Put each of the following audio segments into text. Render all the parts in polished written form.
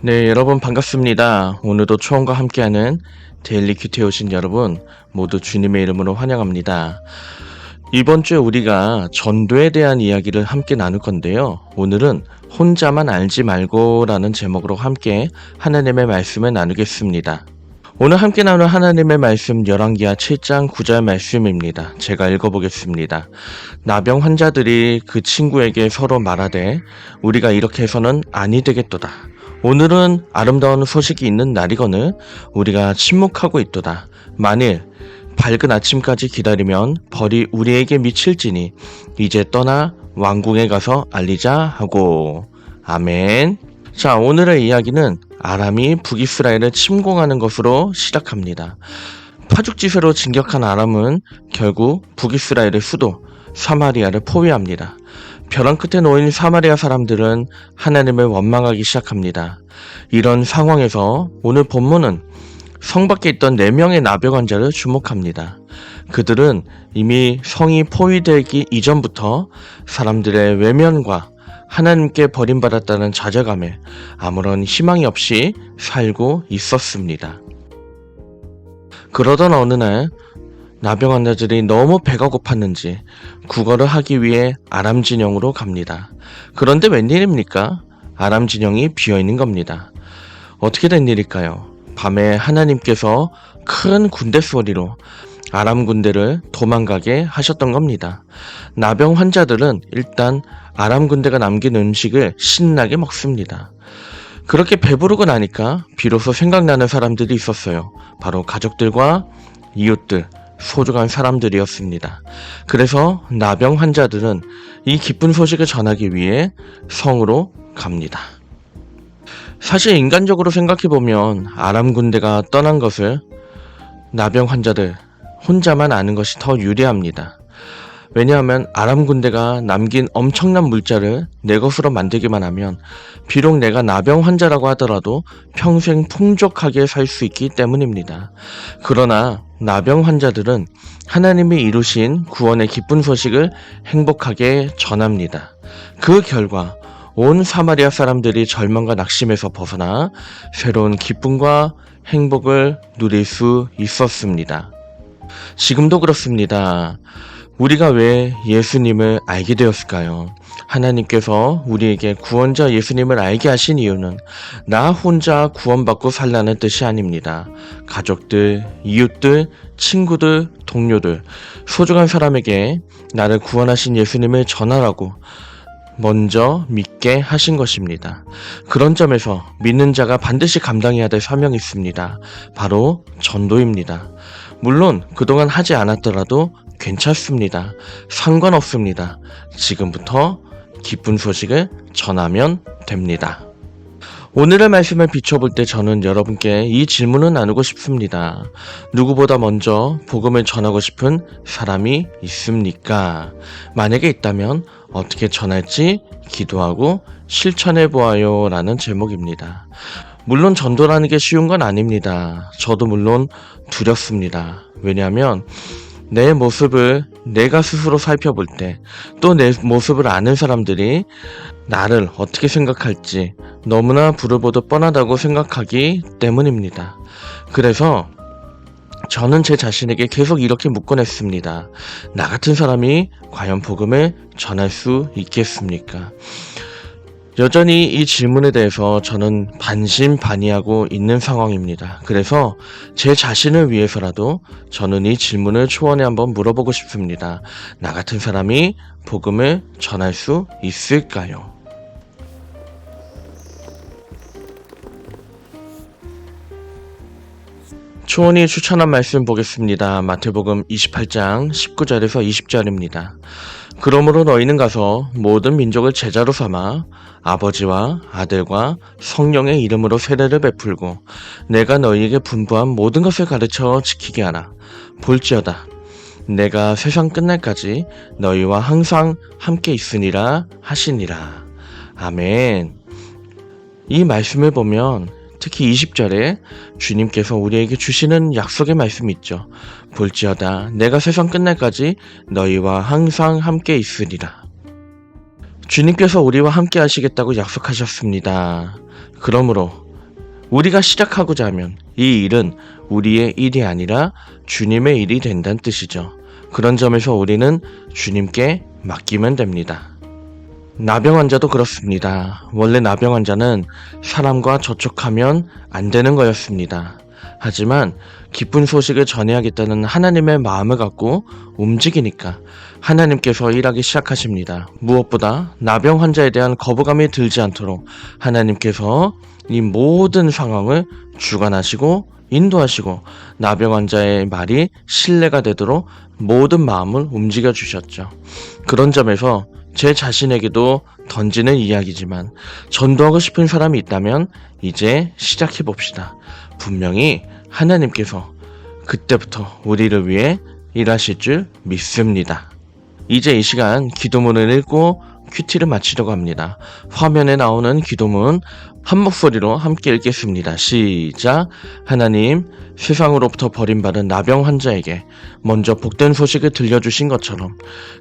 네, 여러분 반갑습니다. 오늘도 초원과 함께하는 데일리 큐티에 오신 여러분 모두 주님의 이름으로 환영합니다. 이번 주에 우리가 전도에 대한 이야기를 함께 나눌 건데요. 오늘은 혼자만 알지 말고라는 제목으로 함께 하나님의 말씀을 나누겠습니다. 오늘 함께 나눌 하나님의 말씀 열왕기하 7장 9절 말씀입니다. 제가 읽어보겠습니다. 나병 환자들이 그 친구에게 서로 말하되 우리가 이렇게 해서는 아니 되겠도다. 오늘은 아름다운 소식이 있는 날이거늘 우리가 침묵하고 있도다. 만일 밝은 아침까지 기다리면 벌이 우리에게 미칠지니 이제 떠나 왕궁에 가서 알리자 하고. 아멘. 자, 오늘의 이야기는 아람이 북이스라엘을 침공하는 것으로 시작합니다. 파죽지세로 진격한 아람은 결국 북이스라엘의 수도 사마리아를 포위합니다. 벼랑 끝에 놓인 사마리아 사람들은 하나님을 원망하기 시작합니다. 이런 상황에서 오늘 본문은 성 밖에 있던 4명의 나병 환자를 주목합니다. 그들은 이미 성이 포위되기 이전부터 사람들의 외면과 하나님께 버림받았다는 좌절감에 아무런 희망이 없이 살고 있었습니다. 그러던 어느 날 나병 환자들이 너무 배가 고팠는지 구걸을 하기 위해 아람 진영으로 갑니다. 그런데 웬일입니까? 아람 진영이 비어있는 겁니다. 어떻게 된 일일까요? 밤에 하나님께서 큰 군대 소리로 아람 군대를 도망가게 하셨던 겁니다. 나병 환자들은 일단 아람 군대가 남긴 음식을 신나게 먹습니다. 그렇게 배부르고 나니까 비로소 생각나는 사람들이 있었어요. 바로 가족들과 이웃들, 소중한 사람들이었습니다. 그래서 나병 환자들은 이 기쁜 소식을 전하기 위해 성으로 갑니다. 사실 인간적으로 생각해보면 아람 군대가 떠난 것을 나병 환자들 혼자만 아는 것이 더 유리합니다. 왜냐하면 아람 군대가 남긴 엄청난 물자를 내 것으로 만들기만 하면 비록 내가 나병 환자라고 하더라도 평생 풍족하게 살 수 있기 때문입니다. 그러나 나병 환자들은 하나님이 이루신 구원의 기쁜 소식을 행복하게 전합니다. 그 결과 온 사마리아 사람들이 절망과 낙심에서 벗어나 새로운 기쁨과 행복을 누릴 수 있었습니다. 지금도 그렇습니다. 우리가 왜 예수님을 알게 되었을까요? 하나님께서 우리에게 구원자 예수님을 알게 하신 이유는 나 혼자 구원받고 살라는 뜻이 아닙니다. 가족들, 이웃들, 친구들, 동료들, 소중한 사람에게 나를 구원하신 예수님을 전하라고 먼저 믿게 하신 것입니다. 그런 점에서 믿는 자가 반드시 감당해야 될 사명이 있습니다. 바로 전도입니다. 물론 그동안 하지 않았더라도 괜찮습니다. 상관없습니다. 지금부터 기쁜 소식을 전하면 됩니다. 오늘의 말씀을 비춰볼 때 저는 여러분께 이 질문을 나누고 싶습니다. 누구보다 먼저 복음을 전하고 싶은 사람이 있습니까? 만약에 있다면 어떻게 전할지 기도하고 실천해 보아요 라는 제목입니다. 물론 전도라는 게 쉬운 건 아닙니다. 저도 물론 두렵습니다. 왜냐하면 내 모습을 내가 스스로 살펴볼 때 또 내 모습을 아는 사람들이 나를 어떻게 생각할지 너무나 불을 뻔하다고 생각하기 때문입니다. 그래서 저는 제 자신에게 계속 이렇게 묻곤 했습니다. 나 같은 사람이 과연 복음을 전할 수 있겠습니까? 여전히 이 질문에 대해서 저는 반신반의하고 있는 상황입니다. 그래서 제 자신을 위해서라도 저는 이 질문을 초원에 한번 물어보고 싶습니다. 나 같은 사람이 복음을 전할 수 있을까요? 초원이 추천한 말씀 보겠습니다. 마태복음 28장 19절에서 20절입니다. 그러므로 너희는 가서 모든 민족을 제자로 삼아 아버지와 아들과 성령의 이름으로 세례를 베풀고 내가 너희에게 분부한 모든 것을 가르쳐 지키게 하라. 볼지어다 내가 세상 끝날까지 너희와 항상 함께 있으니라 하시니라. 아멘. 이 말씀을 보면 특히 20절에 주님께서 우리에게 주시는 약속의 말씀이 있죠. 볼지어다 내가 세상 끝날까지 너희와 항상 함께 있으리라. 주님께서 우리와 함께 하시겠다고 약속하셨습니다. 그러므로 우리가 시작하고자 하면 이 일은 우리의 일이 아니라 주님의 일이 된다는 뜻이죠. 그런 점에서 우리는 주님께 맡기면 됩니다. 나병 환자도 그렇습니다. 원래 나병 환자는 사람과 접촉하면 안 되는 거였습니다. 하지만 기쁜 소식을 전해야겠다는 하나님의 마음을 갖고 움직이니까 하나님께서 일하기 시작하십니다. 무엇보다 나병 환자에 대한 거부감이 들지 않도록 하나님께서 이 모든 상황을 주관하시고 인도하시고 나병 환자의 말이 신뢰가 되도록 모든 마음을 움직여 주셨죠. 그런 점에서 제 자신에게도 던지는 이야기지만 전도하고 싶은 사람이 있다면 이제 시작해 봅시다. 분명히 하나님께서 그때부터 우리를 위해 일하실 줄 믿습니다. 이제 이 시간 기도문을 읽고 큐티를 마치려고 합니다. 화면에 나오는 기도문 한 목소리로 함께 읽겠습니다. 시작. 하나님, 세상으로부터 버림받은 나병 환자에게 먼저 복된 소식을 들려주신 것처럼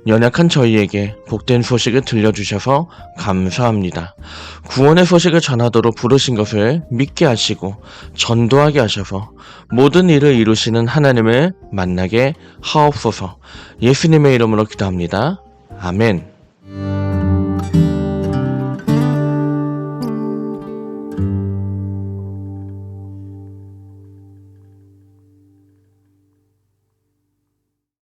연약한 저희에게 복된 소식을 들려주셔서 감사합니다. 구원의 소식을 전하도록 부르신 것을 믿게 하시고 전도하게 하셔서 모든 일을 이루시는 하나님을 만나게 하옵소서. 예수님의 이름으로 기도합니다. 아멘.